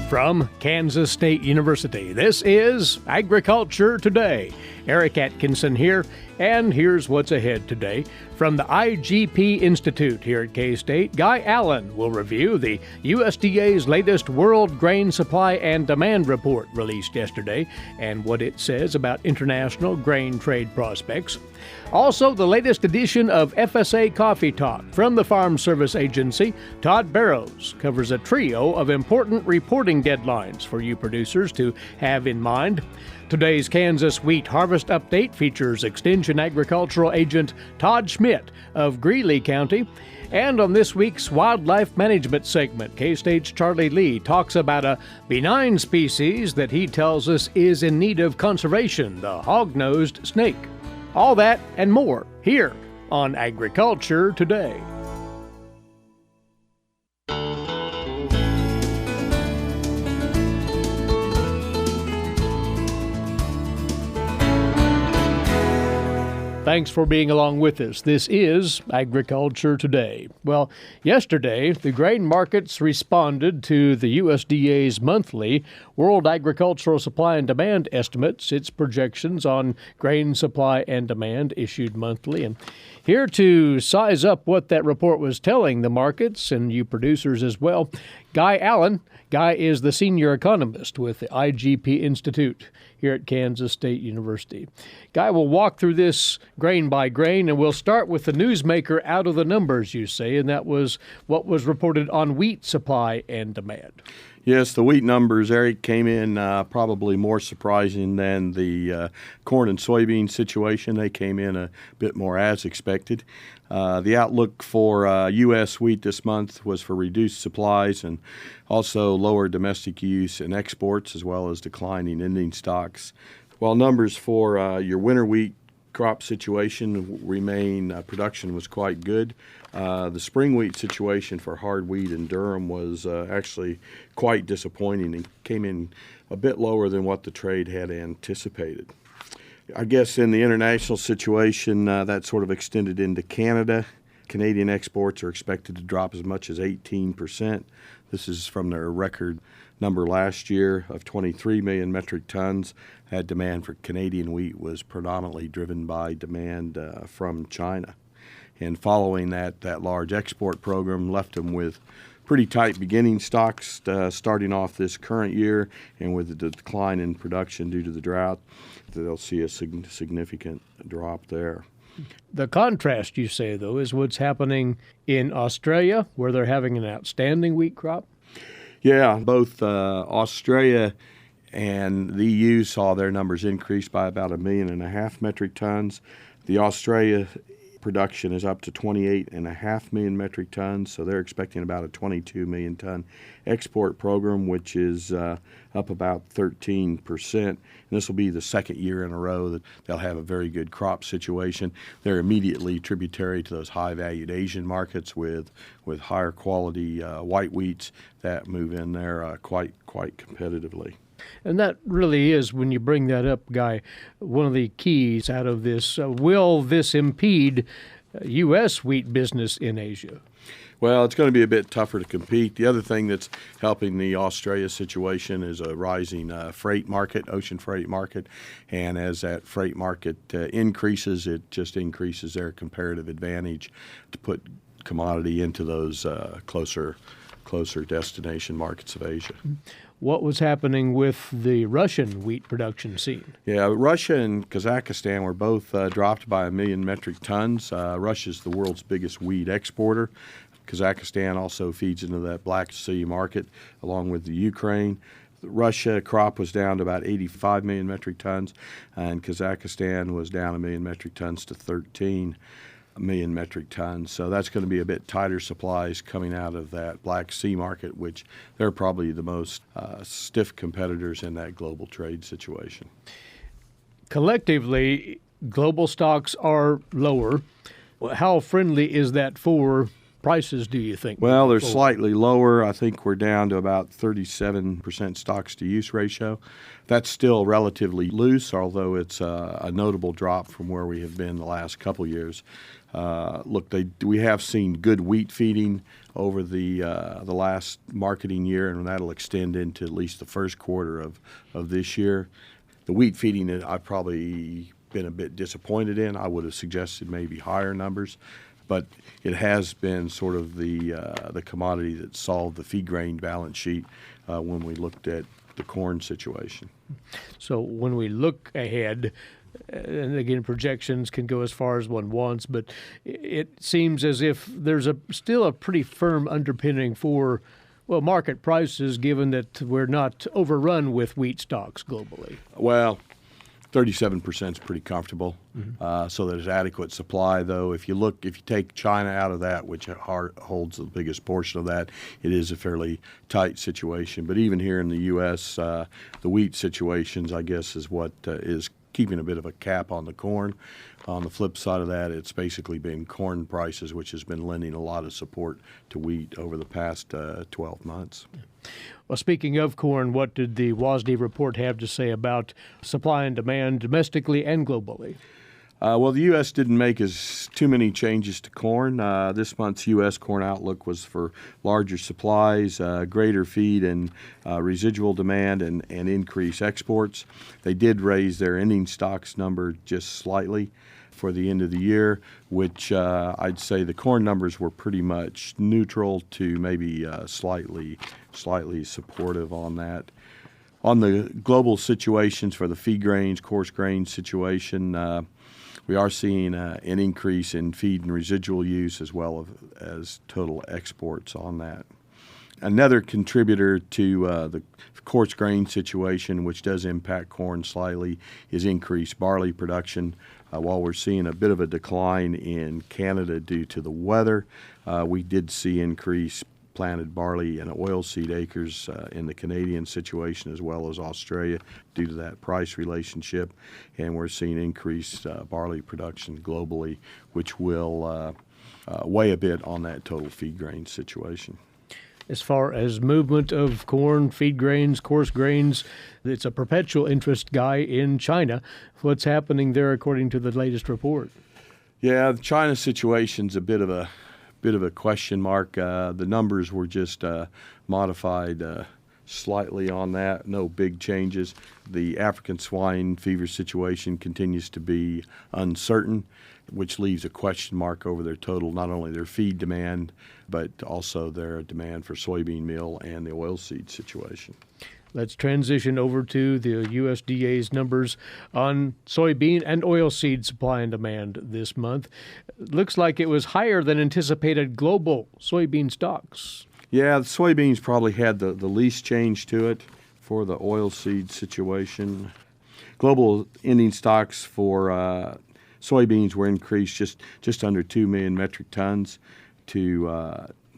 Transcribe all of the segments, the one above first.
From Kansas State University, this is Agriculture Today. Eric Atkinson here, and here's what's ahead today. From the IGP Institute here at K-State, Guy Allen will review the USDA's latest World Grain Supply and Demand Report released yesterday and what it says about international grain trade prospects. Also, the latest edition of FSA Coffee Talk from the Farm Service Agency. Todd Barrows covers a trio of important reporting deadlines for you producers to have in mind. Today's Kansas Wheat Harvest Update features Extension Agricultural Agent Todd Schmidt of Greeley County. And on this week's Wildlife Management segment, K-State's Charlie Lee talks about a benign species that he tells us is in need of conservation, the hog-nosed snake. All that and more here on Agriculture Today. Thanks for being along with us. This is Agriculture Today. Well, yesterday, the grain markets responded to the USDA's monthly World Agricultural Supply and Demand estimates, its projections on grain supply and demand issued monthly. And here to size up what that report was telling the markets and you producers as well, Guy Allen. Guy is the senior economist with the IGP Institute here at Kansas State University. Guy will walk through this grain by grain, and we'll start with the newsmaker out of the numbers, you say, and that was what was reported on wheat supply and demand. Yes, the wheat numbers, Eric, came in probably more surprising than the corn and soybean situation. They came in a bit more as expected. The outlook for U.S. wheat this month was for reduced supplies and also lower domestic use and exports, as well as declining ending stocks. While numbers for your winter wheat crop situation remain, production was quite good. The spring wheat situation for hard wheat in Durham was actually quite disappointing and came in a bit lower than what the trade had anticipated. I guess in the international situation, that sort of extended into Canada. Canadian exports are expected to drop as much as 18%. This is from their record number last year of 23 million metric tons. That demand for Canadian wheat was predominantly driven by demand from China. And following that large export program left them with pretty tight beginning stocks starting off this current year, and with the decline in production due to the drought, they'll see a significant drop there. The contrast, you say, though, is what's happening in Australia, where they're having an outstanding wheat crop? Yeah, both Australia and the EU saw their numbers increase by about 1.5 million metric tons. The Australia production is up to 28.5 million metric tons, so they're expecting about a 22 million ton export program, which is up about 13%. And this will be the second year in a row that they'll have a very good crop situation. They're immediately tributary to those high-valued Asian markets with higher quality white wheats that move in there quite competitively. And that really is, when you bring that up, Guy, one of the keys out of this. Will this impede U.S. wheat business in Asia? Well, it's going to be a bit tougher to compete. The other thing that's helping the Australia situation is a rising freight market, ocean freight market. And as that freight market increases, it just increases their comparative advantage to put commodity into those closer destination markets of Asia. What was happening with the Russian wheat production scene? Yeah, Russia and Kazakhstan were both dropped by 1 million metric tons. Russia's the world's biggest wheat exporter. Kazakhstan also feeds into that Black Sea market along with the Ukraine. The Russia crop was down to about 85 million metric tons, and Kazakhstan was down 1 million metric tons to 13 million metric tons. So that's going to be a bit tighter supplies coming out of that Black Sea market, which they're probably the most stiff competitors in that global trade situation. Collectively, global stocks are lower. How friendly is that for prices, do you think? Well, they're slightly lower. I think we're down to about 37% stocks-to-use ratio. That's still relatively loose, although it's a notable drop from where we have been the last couple years. Look, we have seen good wheat feeding over the last marketing year, and that'll extend into at least the first quarter of this year. The wheat feeding, I've probably been a bit disappointed in. I would have suggested maybe higher numbers, but it has been sort of the commodity that solved the feed grain balance sheet when we looked at the corn situation. So when we look ahead, and again, projections can go as far as one wants, but it seems as if there's still a pretty firm underpinning for, well, market prices, given that we're not overrun with wheat stocks globally. Well, 37% is pretty comfortable. So there's adequate supply, though. If you take China out of that, which holds the biggest portion of that, it is a fairly tight situation. But even here in the U.S., the wheat situations, I guess, is what is keeping a bit of a cap on the corn. On the flip side of that, it's basically been corn prices, which has been lending a lot of support to wheat over the past 12 months. Well, speaking of corn, what did the WSDA report have to say about supply and demand domestically and globally? Well, the U.S. didn't make too many changes to corn. This month's U.S. corn outlook was for larger supplies, greater feed and residual demand, and increased exports. They did raise their ending stocks number just slightly for the end of the year, which I'd say the corn numbers were pretty much neutral to maybe slightly supportive on that. On the global situations for the feed grains, coarse grain situation, we are seeing an increase in feed and residual use as well as total exports on that. Another contributor to the coarse grain situation, which does impact corn slightly, is increased barley production. While we're seeing a bit of a decline in Canada due to the weather, we did see increased planted barley and oilseed acres in the Canadian situation as well as Australia due to that price relationship, and we're seeing increased barley production globally, which will weigh a bit on that total feed grain situation. As far as movement of corn, feed grains, coarse grains, it's a perpetual interest guy in China. What's happening there according to the latest report? Yeah, the China situation's a bit of a question mark. The numbers were just modified slightly on that. No big changes. The African swine fever situation continues to be uncertain, which leaves a question mark over their total, not only their feed demand, but also their demand for soybean meal and the oilseed situation. Let's transition over to the USDA's numbers on soybean and oilseed supply and demand this month. Looks like it was higher than anticipated global soybean stocks. Yeah, the soybeans probably had the least change to it for the oilseed situation. Global ending stocks for soybeans were increased just under 2 million metric tons to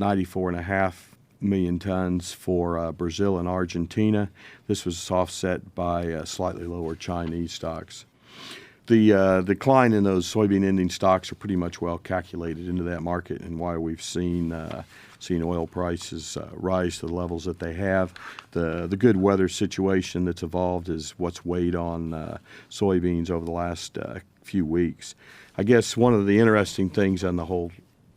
94.5 million tons for Brazil and Argentina. This was offset by slightly lower Chinese stocks. The decline in those soybean ending stocks are pretty much well calculated into that market, and why we've seen oil prices rise to the levels that they have. The good weather situation that's evolved is what's weighed on soybeans over the last few weeks. I guess one of the interesting things on the whole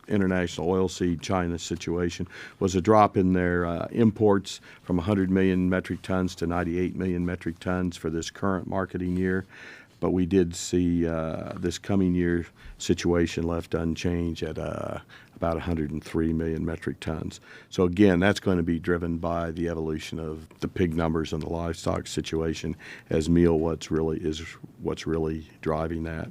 international oilseed China situation was a drop in their imports from 100 million metric tons to 98 million metric tons for this current marketing year. But we did see this coming year situation left unchanged at about 103 million metric tons. So again, that's going to be driven by the evolution of the pig numbers and the livestock situation as meal what's really driving that.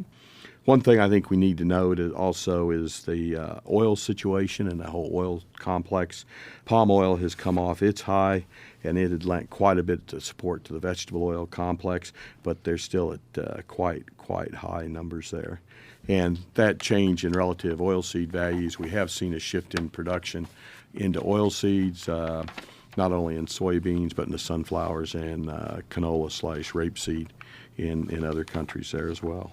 One thing I think we need to note also is the oil situation and the whole oil complex. Palm oil has come off its high, and it had lent quite a bit of support to the vegetable oil complex, but they're still at quite high numbers there. And that change in relative oilseed values, we have seen a shift in production into oilseeds, not only in soybeans, but in the sunflowers and canola/rapeseed in other countries there as well.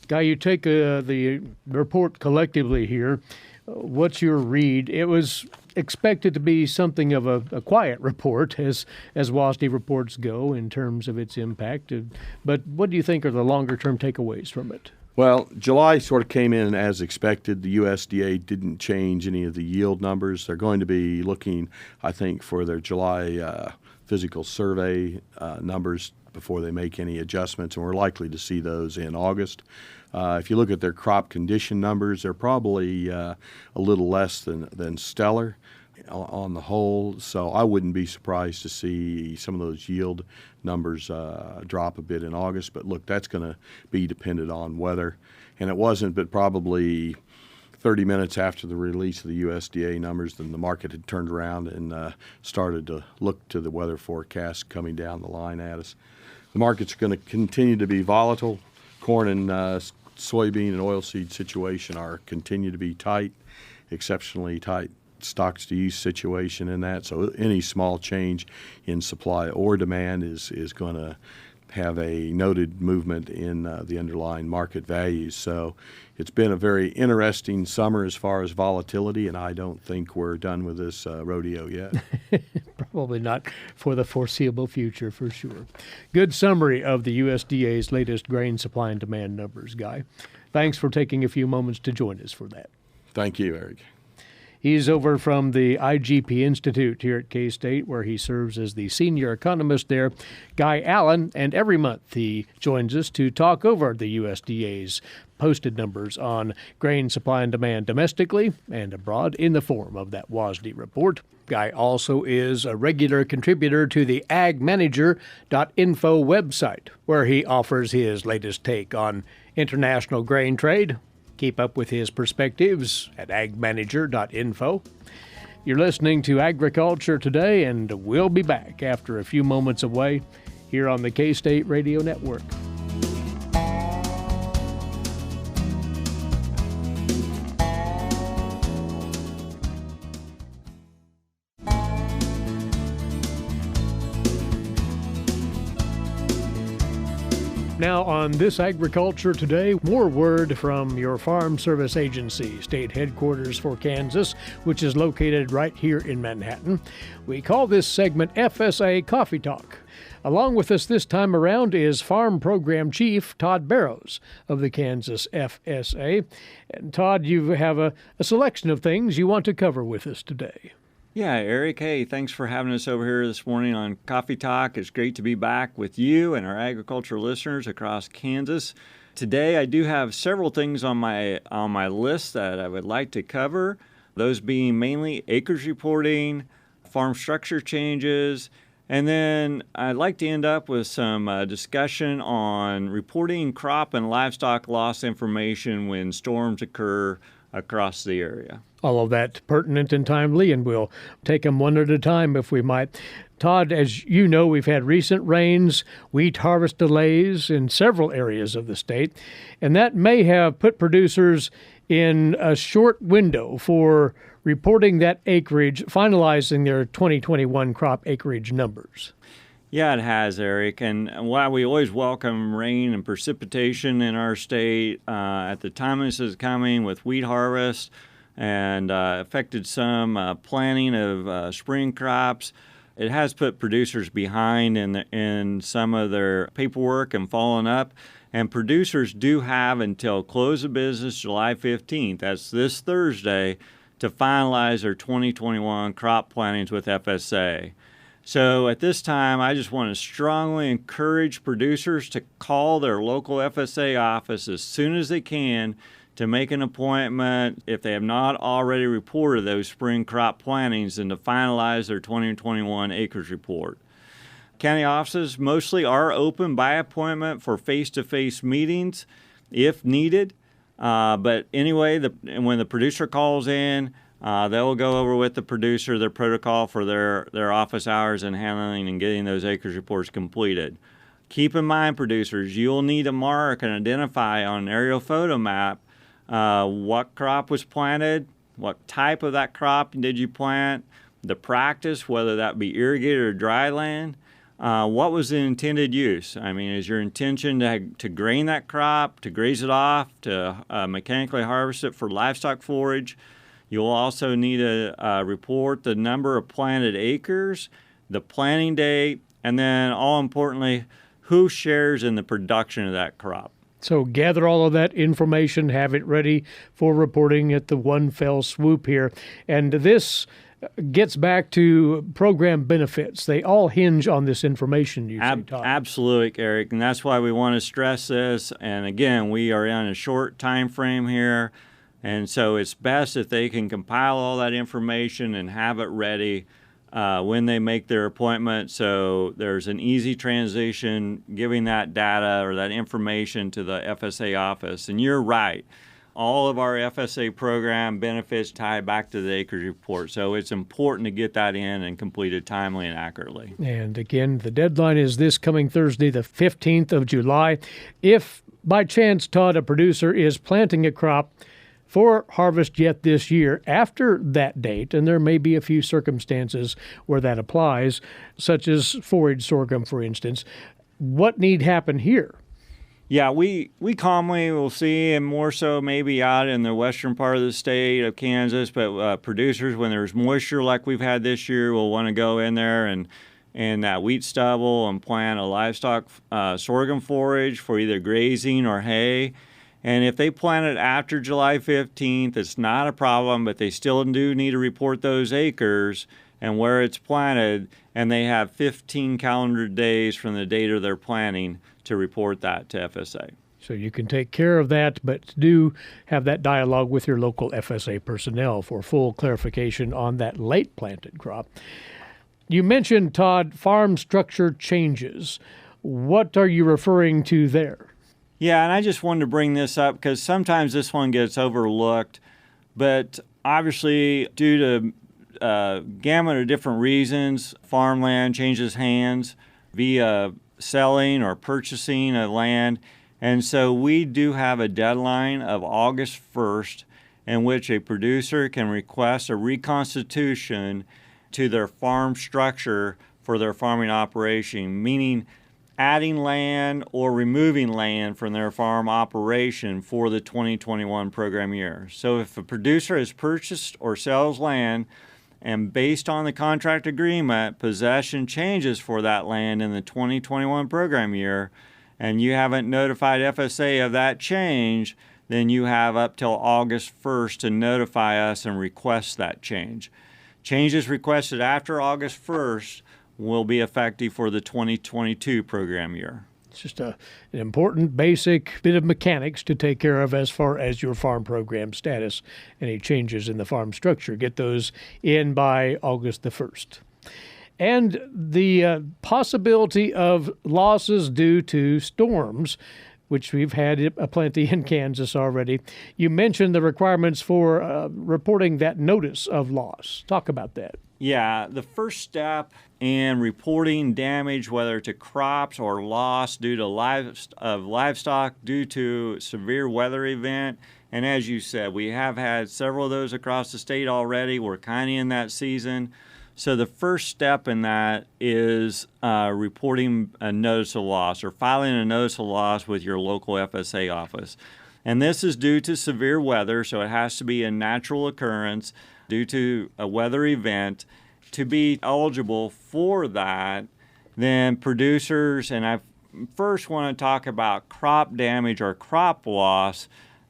Guy, you take the report collectively here. What's your read? It was expected to be something of a quiet report, as WSDA reports go in terms of its impact. But what do you think are the longer-term takeaways from it? Well, July sort of came in as expected. The USDA didn't change any of the yield numbers. They're going to be looking, I think, for their July physical survey numbers before they make any adjustments, and we're likely to see those in August. If you look at their crop condition numbers, they're probably a little less than stellar on the whole, so I wouldn't be surprised to see some of those yield numbers drop a bit in August. But look, that's going to be dependent on weather, and it wasn't but probably 30 minutes after the release of the USDA numbers, then the market had turned around and started to look to the weather forecast coming down the line at us. The market's going to continue to be volatile. Corn and soybean and oilseed situation are continue to be tight, exceptionally tight stocks to use situation in that. So any small change in supply or demand is going to have a noted movement in the underlying market values. So it's been a very interesting summer as far as volatility, and I don't think we're done with this rodeo yet. Probably not for the foreseeable future, for sure. Good summary of the USDA's latest grain supply and demand numbers, Guy. Thanks for taking a few moments to join us for that. Thank you, Eric. He's over from the IGP Institute here at K-State, where he serves as the senior economist there, Guy Allen, and every month he joins us to talk over the USDA's posted numbers on grain supply and demand domestically and abroad in the form of that WASDE report. Guy also is a regular contributor to the agmanager.info website, where he offers his latest take on international grain trade. Keep up with his perspectives at agmanager.info. You're listening to Agriculture Today, and we'll be back after a few moments away here on the K-State Radio Network. Now on this Agriculture Today, more word from your Farm Service Agency, state headquarters for Kansas, which is located right here in Manhattan. We call this segment FSA Coffee Talk. Along with us this time around is Farm Program Chief Todd Barrows of the Kansas FSA. And Todd, you have a selection of things you want to cover with us today. Yeah, Eric, hey, thanks for having us over here this morning on Coffee Talk. It's great to be back with you and our agricultural listeners across Kansas. Today, I do have several things on my list that I would like to cover, those being mainly acreage reporting, farm structure changes, and then I'd like to end up with some discussion on reporting crop and livestock loss information when storms occur across the area. All of that pertinent and timely, and we'll take them one at a time if we might. Todd, as you know, we've had recent rains, wheat harvest delays in several areas of the state, and that may have put producers in a short window for reporting that acreage, finalizing their 2021 crop acreage numbers. Yeah, it has, Eric. And while we always welcome rain and precipitation in our state, at the time this is coming with wheat harvest and affected some planting of spring crops, it has put producers behind in some of their paperwork and following up. And producers do have until close of business July 15th, that's this Thursday, to finalize their 2021 crop plantings with FSA. So at this time, I just want to strongly encourage producers to call their local FSA office as soon as they can to make an appointment if they have not already reported those spring crop plantings and to finalize their 2021 acres report. County offices mostly are open by appointment for face-to-face meetings if needed. But anyway, when the producer calls in, they'll go over with the producer their protocol for their office hours and handling and getting those acres reports completed. Keep in mind, producers, you'll need to mark and identify on an aerial photo map what crop was planted, what type of that crop did you plant, the practice, whether that be irrigated or dry land, what was the intended use? I mean, is your intention to grain that crop, to graze it off, to mechanically harvest it for livestock forage? You'll also need to report the number of planted acres, the planting date, and then all importantly, who shares in the production of that crop. So gather all of that information, have it ready for reporting at the one fell swoop here. And this gets back to program benefits. They all hinge on this information, you say, Todd. Absolutely, Eric. And that's why we want to stress this. And again, we are in a short time frame here. And so it's best if they can compile all that information and have it ready when they make their appointment. So there's an easy transition giving that data or that information to the FSA office. And you're right. All of our FSA program benefits tie back to the acreage report. So it's important to get that in and completed timely and accurately. And again, the deadline is this coming Thursday, the 15th of July. If by chance, Todd, a producer is planting a crop for harvest yet this year after that date, and there may be a few circumstances where that applies, such as forage sorghum, for instance, what need happen here? Yeah, we commonly will see, and more so maybe out in the western part of the state of Kansas, but producers, when there's moisture like we've had this year, will want to go in there and that wheat stubble and plant a livestock sorghum forage for either grazing or hay. And if they plant it after July 15th, it's not a problem, but they still do need to report those acres and where it's planted, and they have 15 calendar days from the date of their planting to report that to FSA. So you can take care of that, but do have that dialogue with your local FSA personnel for full clarification on that late planted crop. You mentioned, Todd, farm structure changes. What are you referring to there? Yeah, and I just wanted to bring this up because sometimes this one gets overlooked, but obviously due to gamut of different reasons, farmland changes hands via selling or purchasing a land. And so we do have a deadline of August 1st in which a producer can request a reconstitution to their farm structure for their farming operation, meaning adding land or removing land from their farm operation for the 2021 program year. So if a producer has purchased or sells land and based on the contract agreement, possession changes for that land in the 2021 program year, and you haven't notified FSA of that change, then you have up till August 1st to notify us and request that change. Changes requested after August 1st will be effective for the 2022 program year. It's just an important basic bit of mechanics to take care of as far as your farm program status. Any changes in the farm structure, get those in by August the 1st. And the possibility of losses due to storms, which we've had aplenty in Kansas already. You mentioned the requirements for reporting that notice of loss. Talk about that. Yeah, the first step in reporting damage, whether to crops or loss due to livestock due to severe weather event, and as you said, we have had several of those across the state already. We're kind of in that season. So the first step in that is reporting a notice of loss or filing a notice of loss with your local FSA office. And this is due to severe weather, so it has to be a natural occurrence due to a weather event. To be eligible for that, then producers, and I first want to talk about crop damage or crop loss.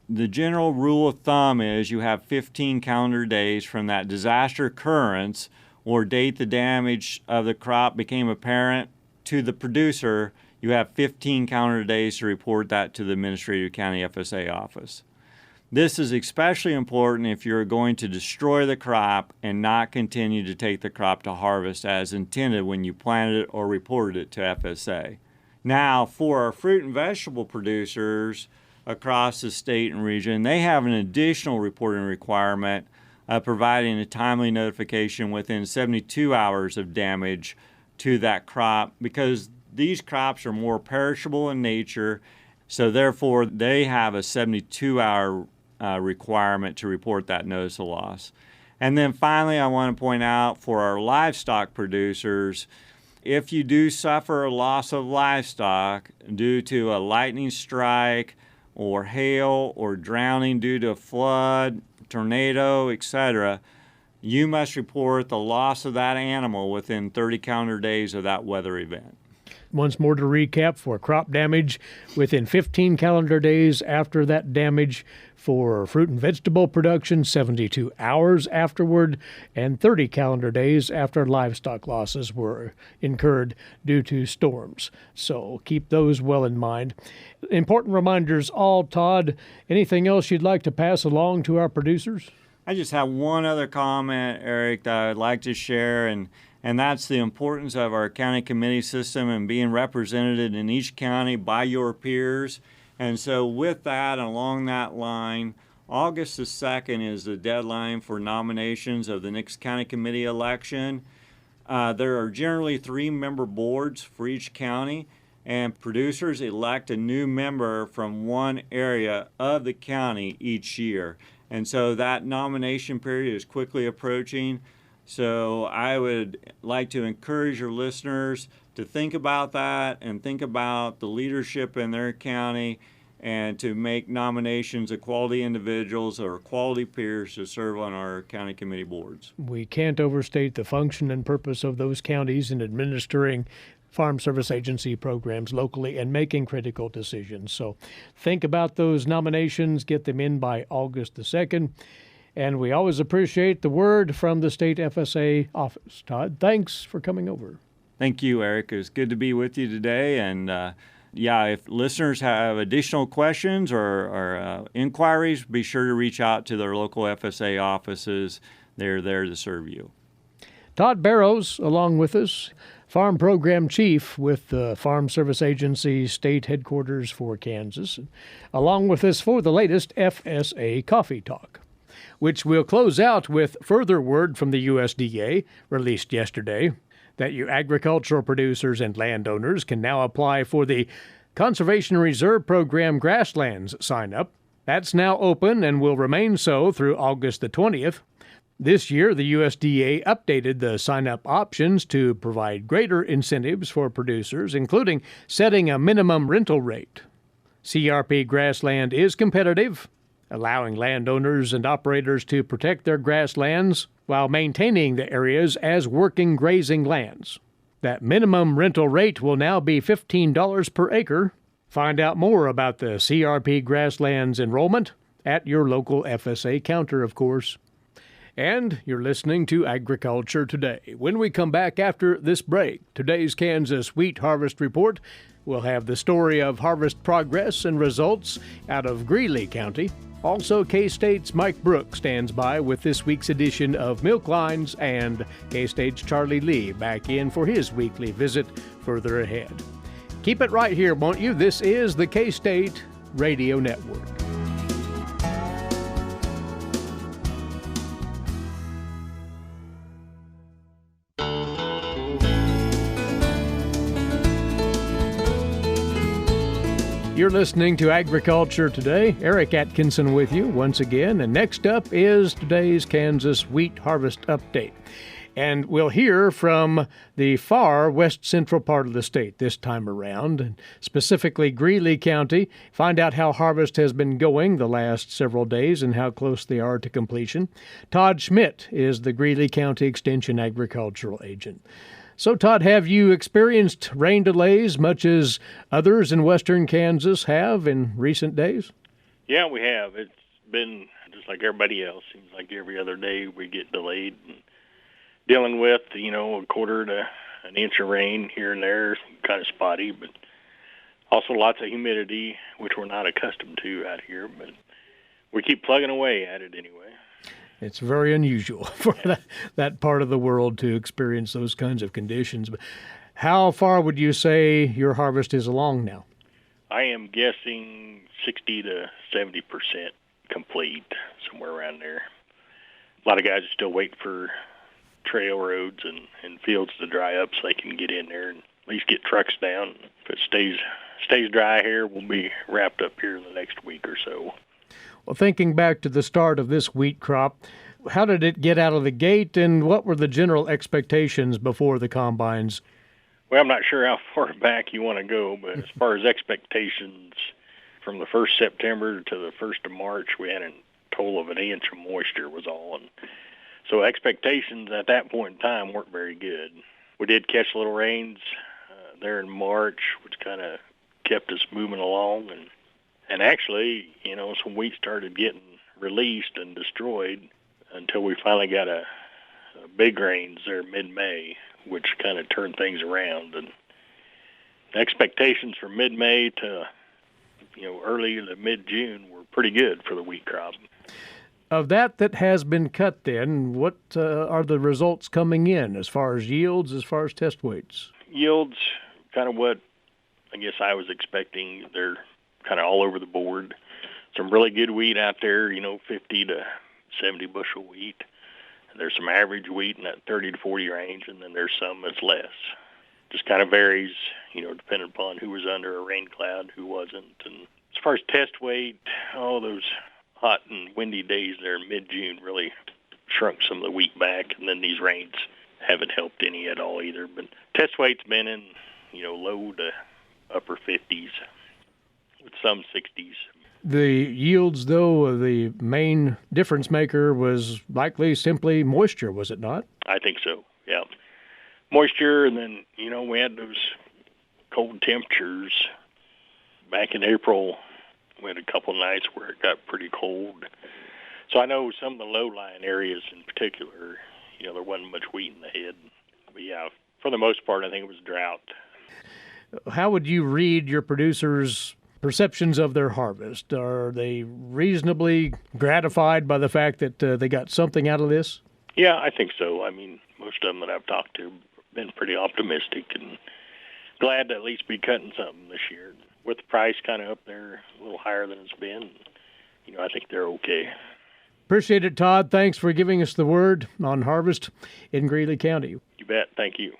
The general rule of thumb is you have 15 calendar days from that disaster occurrence or date the damage of the crop became apparent to the producer. You have 15 calendar days to report that to the Administrative County FSA office. This is especially important if you're going to destroy the crop and not continue to take the crop to harvest as intended when you planted it or reported it to FSA. Now, for our fruit and vegetable producers across the state and region, they have an additional reporting requirement providing a timely notification within 72 hours of damage to that crop because these crops are more perishable in nature, so therefore they have a 72-hour requirement to report that notice of loss. And then finally, I want to point out for our livestock producers, if you do suffer a loss of livestock due to a lightning strike or hail or drowning due to a flood, tornado, etc., you must report the loss of that animal within 30 calendar days of that weather event. Once more to recap, for crop damage within 15 calendar days after that damage, for fruit and vegetable production 72 hours afterward, and 30 calendar days after livestock losses were incurred due to storms. So keep those well in mind. Important reminders all, Todd. Anything else you'd like to pass along to our producers? I just have one other comment, Eric, that I'd like to share, and that's the importance of our county committee system and being represented in each county by your peers. And so with that, along that line, August the 2nd is the deadline for nominations of the next county committee election. There are generally 3-member boards for each county, and producers elect a new member from one area of the county each year. And so that nomination period is quickly approaching. So I would like to encourage your listeners to think about that and think about the leadership in their county and to make nominations of quality individuals or quality peers to serve on our county committee boards. We can't overstate the function and purpose of those counties in administering Farm Service Agency programs locally and making critical decisions. So think about those nominations, get them in by August the 2nd. And we always appreciate the word from the state FSA office. Todd, thanks for coming over. Thank you, Eric. It was good to be with you today. And if listeners have additional questions or inquiries, be sure to reach out to their local FSA offices. They're there to serve you. Todd Barrows, along with us, Farm Program Chief with the Farm Service Agency State Headquarters for Kansas, along with us for the latest FSA Coffee Talk, which we'll close out with further word from the USDA, released yesterday, that you agricultural producers and landowners can now apply for the Conservation Reserve Program Grasslands sign-up. That's now open and will remain so through August the 20th. This year, the USDA updated the sign-up options to provide greater incentives for producers, including setting a minimum rental rate. CRP grassland is competitive, allowing landowners and operators to protect their grasslands while maintaining the areas as working grazing lands. That minimum rental rate will now be $15 per acre. Find out more about the CRP grasslands enrollment at your local FSA counter, of course. And you're listening to Agriculture Today. When we come back after this break, today's Kansas Wheat Harvest Report, we'll have the story of harvest progress and results out of Greeley County. Also, K-State's Mike Brouk stands by with this week's edition of Milk Lines, and K-State's Charlie Lee back in for his weekly visit further ahead. Keep it right here, won't you? This is the K-State Radio Network. You're listening to Agriculture Today. Eric Atkinson with you once again. And next up is today's Kansas Wheat Harvest Update. And we'll hear from the far west central part of the state this time around, and specifically Greeley County. Find out how harvest has been going the last several days and how close they are to completion. Todd Schmidt is the Greeley County Extension Agricultural Agent. So, Todd, have you experienced rain delays much as others in western Kansas have in recent days? Yeah, we have. It's been just like everybody else. Seems like every other day we get delayed and dealing with, a quarter to an inch of rain here and there, kind of spotty, but also lots of humidity, which we're not accustomed to out here, but we keep plugging away at it anyway. It's very unusual for that part of the world to experience those kinds of conditions. But how far would you say your harvest is along now? I am guessing 60 to 70% complete, somewhere around there. A lot of guys are still waiting for trail roads and fields to dry up so they can get in there and at least get trucks down. If it stays dry here, we'll be wrapped up here in the next week or so. Well, thinking back to the start of this wheat crop, how did it get out of the gate, and what were the general expectations before the combines? Well, I'm not sure how far back you want to go, but as far as expectations, from the 1st September to the 1st of March, we had a total of an inch of moisture was all. And so expectations at that point in time weren't very good. We did catch little rains there in March, which kind of kept us moving along. And actually, some wheat started getting released and destroyed until we finally got a big rains there mid-May, which kind of turned things around. And expectations from mid-May to early to mid-June were pretty good for the wheat crop. Of that has been cut then, what are the results coming in as far as yields, as far as test weights? Yields, kind of what I guess I was expecting. They're kind of all over the board. Some really good wheat out there, 50 to 70 bushel wheat. And there's some average wheat in that 30 to 40 range, and then there's some that's less. Just kind of varies, depending upon who was under a rain cloud, who wasn't. And as far as test weight, those hot and windy days there in mid-June really shrunk some of the wheat back, and then these rains haven't helped any at all either. But test weight's been in, low to upper 50s with some 60s. The yields, though, the main difference maker was likely simply moisture, was it not? I think so, yeah. Moisture, and then, we had those cold temperatures back in April. We had a couple of nights where it got pretty cold. So I know some of the low-lying areas in particular, there wasn't much wheat in the head. But, yeah, for the most part, I think it was drought. How would you read your producers' perceptions of their harvest? Are they reasonably gratified by the fact that they got something out of this? Yeah, I think so. I mean, most of them that I've talked to have been pretty optimistic and glad to at least be cutting something this year. With the price kind of up there, a little higher than it's been, I think they're okay. Appreciate it, Todd. Thanks for giving us the word on harvest in Greeley County. You bet. Thank you.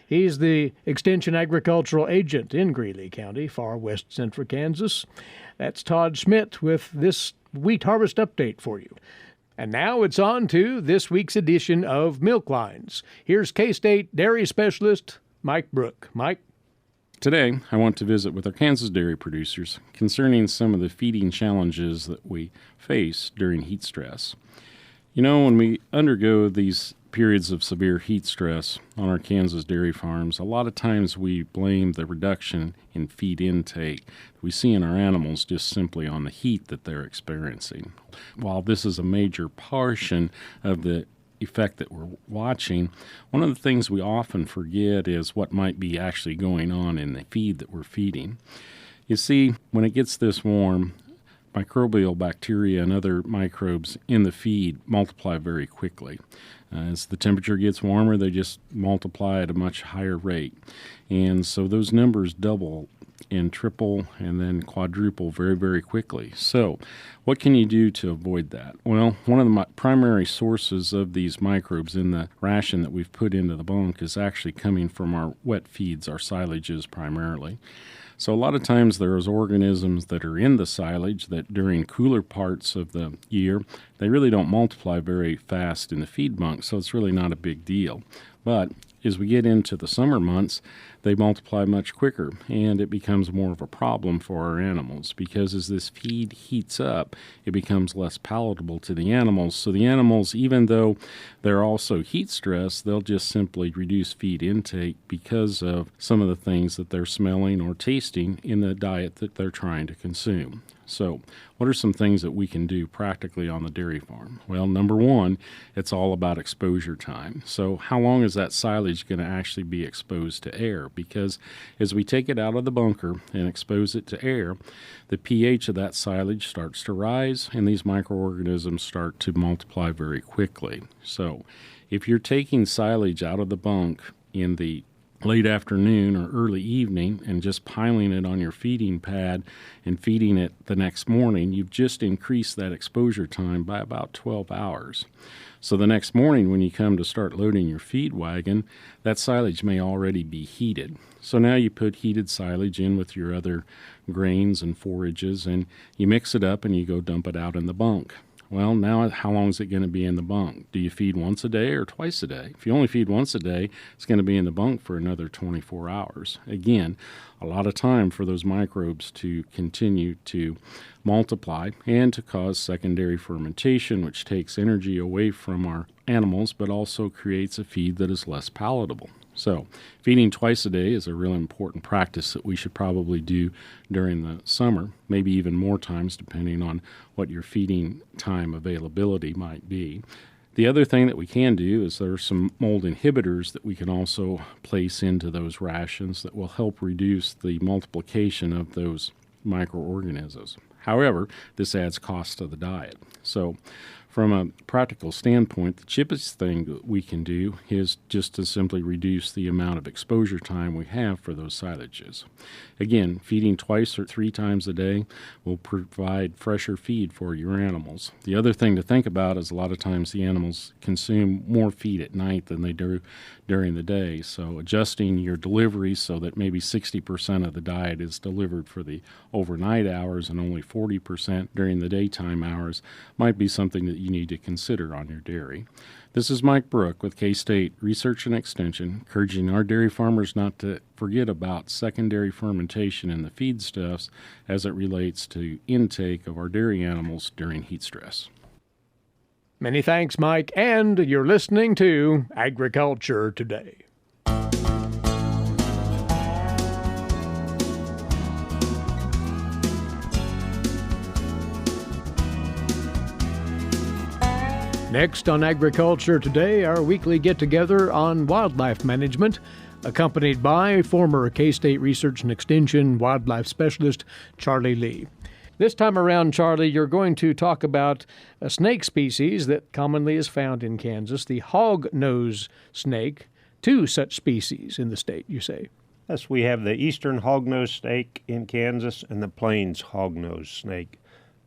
He's the Extension Agricultural Agent in Greeley County, far west central Kansas. That's Todd Schmidt with this wheat harvest update for you. And now it's on to this week's edition of Milk Lines. Here's K-State dairy specialist Mike Brouk. Mike? Today, I want to visit with our Kansas dairy producers concerning some of the feeding challenges that we face during heat stress. When we undergo these periods of severe heat stress on our Kansas dairy farms, a lot of times we blame the reduction in feed intake we see in our animals just simply on the heat that they're experiencing. While this is a major portion of the effect that we're watching, one of the things we often forget is what might be actually going on in the feed that we're feeding. You see, when it gets this warm, microbial bacteria and other microbes in the feed multiply very quickly. As the temperature gets warmer, they just multiply at a much higher rate. And so those numbers double and triple and then quadruple very, very quickly. So what can you do to avoid that? Well, one of the primary sources of these microbes in the ration that we've put into the bunk is actually coming from our wet feeds, our silages primarily. So a lot of times there's organisms that are in the silage that during cooler parts of the year, they really don't multiply very fast in the feed bunk, so it's really not a big deal. But as we get into the summer months, they multiply much quicker, and it becomes more of a problem for our animals because as this feed heats up, it becomes less palatable to the animals. So the animals, even though they're also heat stressed, they'll just simply reduce feed intake because of some of the things that they're smelling or tasting in the diet that they're trying to consume. So what are some things that we can do practically on the dairy farm? Well, number one, it's all about exposure time. So how long is that silage going to actually be exposed to air? Because as we take it out of the bunker and expose it to air, the pH of that silage starts to rise and these microorganisms start to multiply very quickly. So if you're taking silage out of the bunk in the late afternoon or early evening and just piling it on your feeding pad and feeding it the next morning, you've just increased that exposure time by about 12 hours. So the next morning when you come to start loading your feed wagon, that silage may already be heated. So now you put heated silage in with your other grains and forages and you mix it up and you go dump it out in the bunk. Well, now how long is it going to be in the bunk? Do you feed once a day or twice a day? If you only feed once a day, it's going to be in the bunk for another 24 hours. Again, a lot of time for those microbes to continue to multiply and to cause secondary fermentation, which takes energy away from our animals but also creates a feed that is less palatable. So feeding twice a day is a really important practice that we should probably do during the summer, maybe even more times depending on what your feeding time availability might be. The other thing that we can do is there are some mold inhibitors that we can also place into those rations that will help reduce the multiplication of those microorganisms. However, this adds cost to the diet. So from a practical standpoint, the cheapest thing that we can do is just to simply reduce the amount of exposure time we have for those silages. Again, feeding twice or 3 times a day will provide fresher feed for your animals. The other thing to think about is a lot of times the animals consume more feed at night than they do during the day. So adjusting your deliveries so that maybe 60% of the diet is delivered for the overnight hours and only 40% during the daytime hours might be something that you need to consider on your dairy. This is Mike Brouk with K-State Research and Extension, encouraging our dairy farmers not to forget about secondary fermentation in the feedstuffs as it relates to intake of our dairy animals during heat stress. Many thanks, Mike, and you're listening to Agriculture Today. Next on Agriculture Today, our weekly get-together on wildlife management, accompanied by former K-State Research and Extension wildlife specialist Charlie Lee. This time around, Charlie, you're going to talk about a snake species that commonly is found in Kansas, the hog-nosed snake. 2 such species in the state, you say. Yes, we have the eastern hog-nosed snake in Kansas and the plains hog-nosed snake,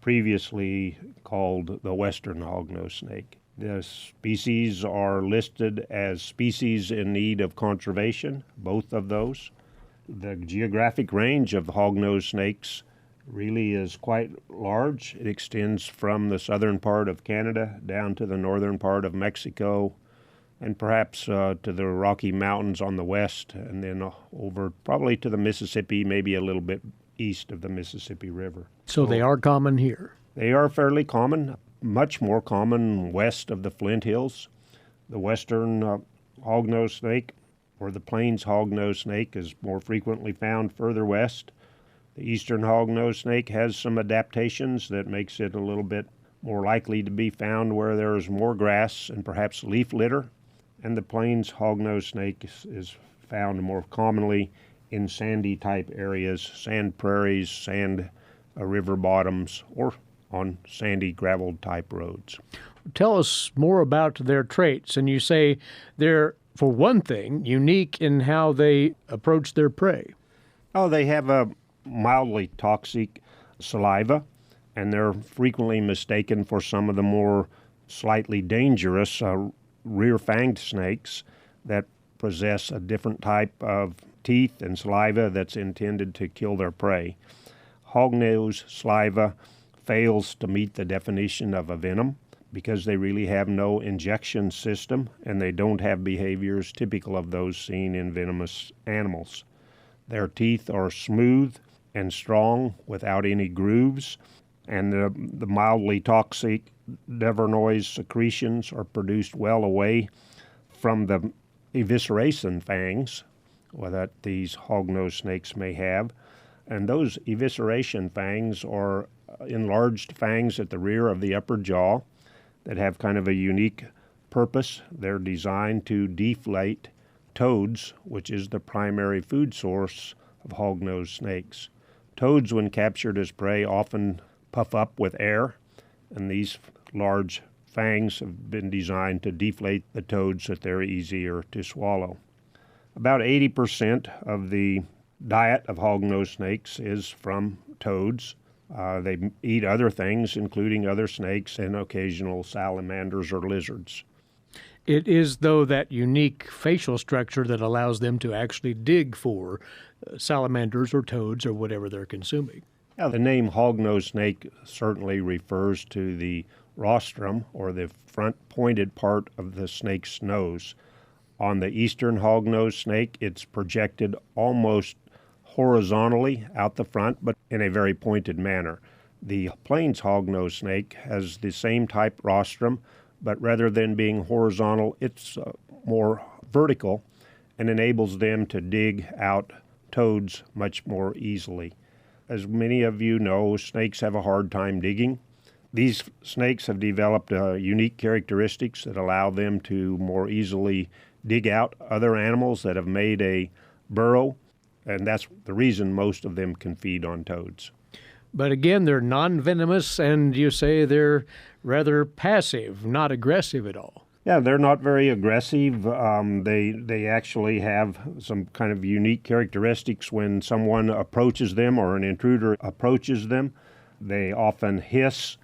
previously called the western hog-nosed snake. The species are listed as species in need of conservation, both of those. The geographic range of hog-nosed snakes really is quite large. It extends from the southern part of Canada down to the northern part of Mexico and perhaps to the Rocky Mountains on the west, and then over probably to the Mississippi, maybe a little bit east of the Mississippi River. So they are common here. They are fairly common, much more common west of the Flint Hills. The western hog-nosed snake or the plains hog-nosed snake is more frequently found further west. The eastern hog-nosed snake has some adaptations that makes it a little bit more likely to be found where there is more grass and perhaps leaf litter. And the plains hog-nosed snake is found more commonly in sandy type areas, sand prairies, sand river bottoms, or on sandy gravel type roads. Tell us more about their traits. And you say they're, for one thing, unique in how they approach their prey. Oh, they have a mildly toxic saliva, and they're frequently mistaken for some of the more slightly dangerous rear-fanged snakes that possess a different type of teeth and saliva that's intended to kill their prey. Hog-nosed saliva fails to meet the definition of a venom because they really have no injection system and they don't have behaviors typical of those seen in venomous animals. Their teeth are smooth and strong without any grooves, and the mildly toxic Devernois secretions are produced well away from the evisceration fangs that these hog-nosed snakes may have. And those evisceration fangs are enlarged fangs at the rear of the upper jaw that have kind of a unique purpose. They're designed to deflate toads, which is the primary food source of hog-nosed snakes. Toads, when captured as prey, often puff up with air, and these large fangs have been designed to deflate the toads so that they're easier to swallow. About 80% of the diet of hog-nosed snakes is from toads. They eat other things, including other snakes and occasional salamanders or lizards. It is, though, that unique facial structure that allows them to actually dig for salamanders or toads or whatever they're consuming. Yeah, the name hog-nosed snake certainly refers to the rostrum, or the front pointed part of the snake's nose. On the eastern hog-nosed snake, it's projected almost horizontally out the front, but in a very pointed manner. The Plains hog-nosed snake has the same type rostrum, but rather than being horizontal, it's more vertical and enables them to dig out toads much more easily. As many of you know, snakes have a hard time digging. These snakes have developed unique characteristics that allow them to more easily dig out other animals that have made a burrow, and that's the reason most of them can feed on toads. But again, they're non-venomous, and you say they're rather passive, not aggressive at all. Yeah, they're not very aggressive. They actually have some kind of unique characteristics when someone approaches them or an intruder approaches them. They often hiss,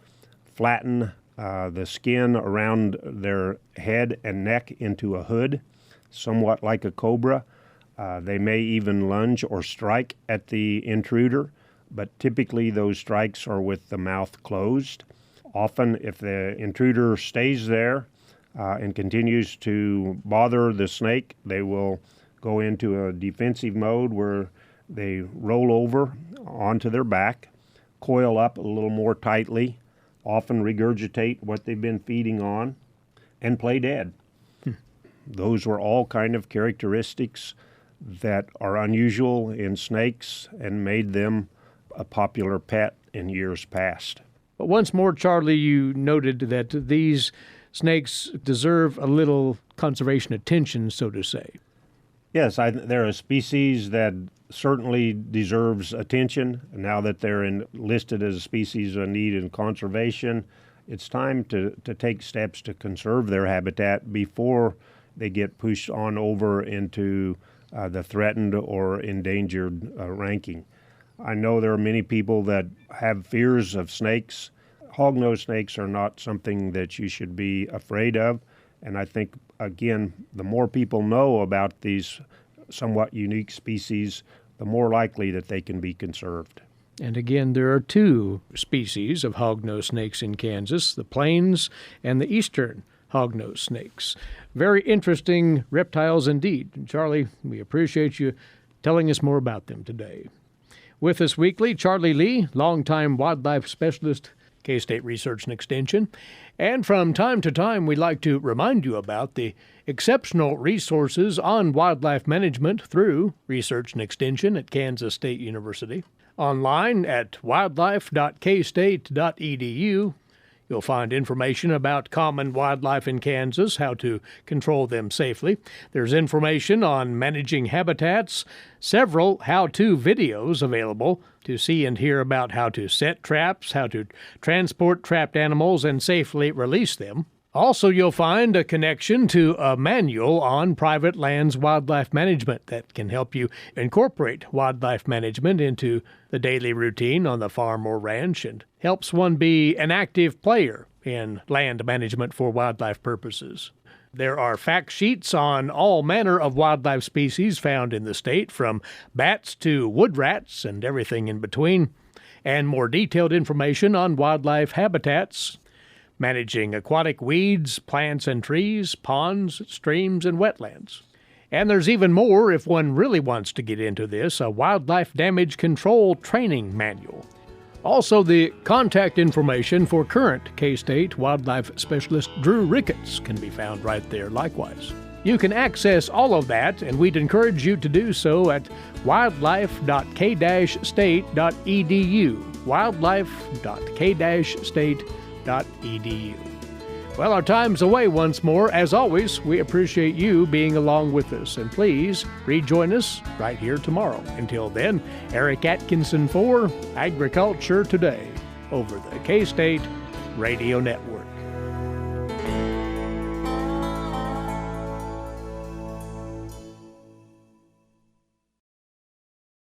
flatten the skin around their head and neck into a hood, somewhat like a cobra. They may even lunge or strike at the intruder, but typically those strikes are with the mouth closed. Often, if the intruder stays there and continues to bother the snake, they will go into a defensive mode where they roll over onto their back, coil up a little more tightly, often regurgitate what they've been feeding on, and play dead. Those were all kind of characteristics that are unusual in snakes and made them a popular pet in years past. But once more, Charlie, you noted that these snakes deserve a little conservation attention, so to say. Yes, they're a species that certainly deserves attention. Now that they're listed as a species of need in conservation, it's time to take steps to conserve their habitat before they get pushed on over into the threatened or endangered ranking. I know there are many people that have fears of snakes. Hog-nosed snakes are not something that you should be afraid of. And I think, again, the more people know about these somewhat unique species, the more likely that they can be conserved. And again, there are two species of hog-nosed snakes in Kansas, the plains and the eastern hog-nosed snakes. Very interesting reptiles indeed. Charlie, we appreciate you telling us more about them today. With us weekly, Charlie Lee, longtime wildlife specialist, K-State Research and Extension. And from time to time, we like to remind you about the exceptional resources on wildlife management through Research and Extension at Kansas State University. Online at wildlife.kstate.edu, you'll find information about common wildlife in Kansas, how to control them safely. There's information on managing habitats, several how-to videos available to see and hear about how to set traps, how to transport trapped animals and safely release them. Also, you'll find a connection to a manual on private lands wildlife management that can help you incorporate wildlife management into the daily routine on the farm or ranch and helps one be an active player in land management for wildlife purposes. There are fact sheets on all manner of wildlife species found in the state, from bats to wood rats and everything in between, and more detailed information on wildlife habitats, managing aquatic weeds, plants and trees, ponds, streams, and wetlands. And there's even more if one really wants to get into this, a wildlife damage control training manual. Also, the contact information for current K-State wildlife specialist Drew Ricketts can be found right there likewise. You can access all of that, and we'd encourage you to do so at wildlife.k-state.edu, wildlife.k-state.edu. Well, our time's away once more. As always, we appreciate you being along with us, and please rejoin us right here tomorrow. Until then, Eric Atkinson for Agriculture Today over the K-State Radio Network.